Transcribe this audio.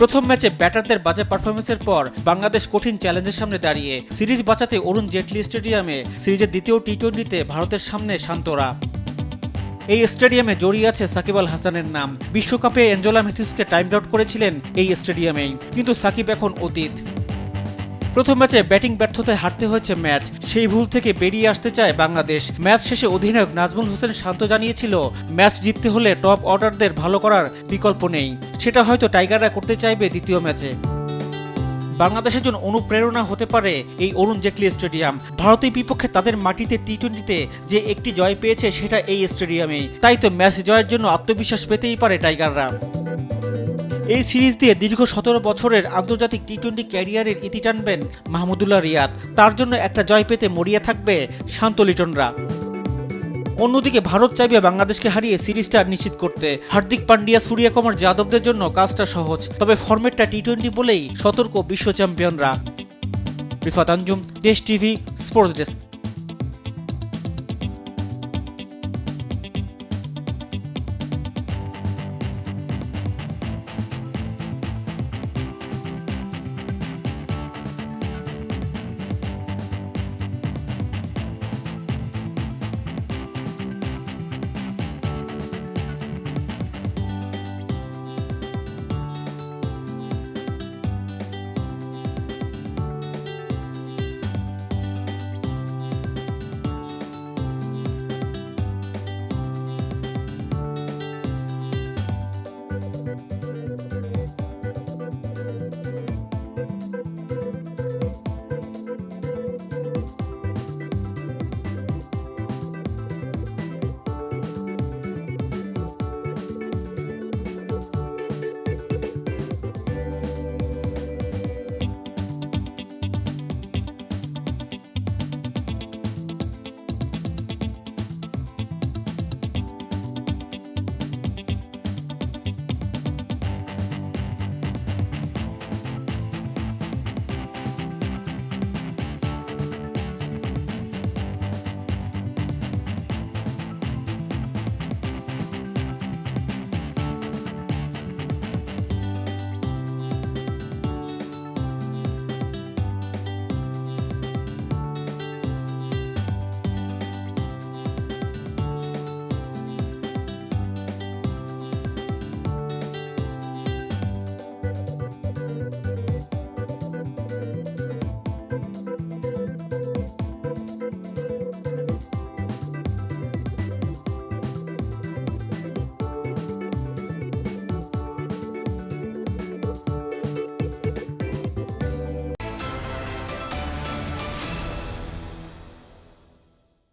প্রথম ম্যাচে ব্যাটারদের বাজে পারফরমেন্সের পর বাংলাদেশ কঠিন চ্যালেঞ্জের সামনে দাঁড়িয়ে সিরিজ বাঁচাতে অরুণ জেটলি স্টেডিয়ামে সিরিজের দ্বিতীয় টি-20তে ভারতের সামনে শান্তরা। এই স্টেডিয়ামে জড়িয়ে আছে সাকিব আল হাসানের নাম। বিশ্বকাপে অ্যাঞ্জেলো ম্যাথিউসকে টাইম আউট করেছিলেন এই স্টেডিয়ামেই, কিন্তু সাকিব এখন অতীত। প্রথম ম্যাচে ব্যাটিং ব্যর্থতায় হারতে হয়েছে ম্যাচ, সেই ভুল থেকে বেরিয়ে আসতে চায় বাংলাদেশ। ম্যাচ শেষে অধিনায়ক নাজমুল হোসেন শান্ত জানিয়েছিল, ম্যাচ জিততে হলে টপ অর্ডারদের ভালো করার বিকল্প নেই। সেটা হয়তো টাইগাররা করতে চাইবে দ্বিতীয় ম্যাচে। বাংলাদেশের জন্য অনুপ্রেরণা হতে পারে এই অরুণ জেটলি স্টেডিয়াম। ভারতের বিপক্ষে তাদের মাটিতে টি-20তে যে একটি জয় পেয়েছে সেটা এই স্টেডিয়ামেই। তাই তো ম্যাচ জয়ের জন্য আত্মবিশ্বাস পেতেই পারে টাইগাররা। এই সিরিজ দিয়ে দীর্ঘ 17 বছরের আন্তর্জাতিক টি-20 ক্যারিয়ারের ইতি টানবেন মাহমুদুল্লাহ রিয়াদ। তার জন্য একটা জয় পেতে মরিয়া থাকবে শান্ত লিটনরা। অন্যদিকে ভারত চাইবে বাংলাদেশকে হারিয়ে সিরিজটা নিশ্চিত করতে। হার্দিক পান্ডিয়া, সূর্য কুমার যাদবদের জন্য কাজটা সহজ, তবে ফরম্যাটটা টি-20 বলেই সতর্ক বিশ্ব চ্যাম্পিয়নরা। রিফাত আঞ্জুম, দেশ টিভি, স্পোর্টস ডেস্ক।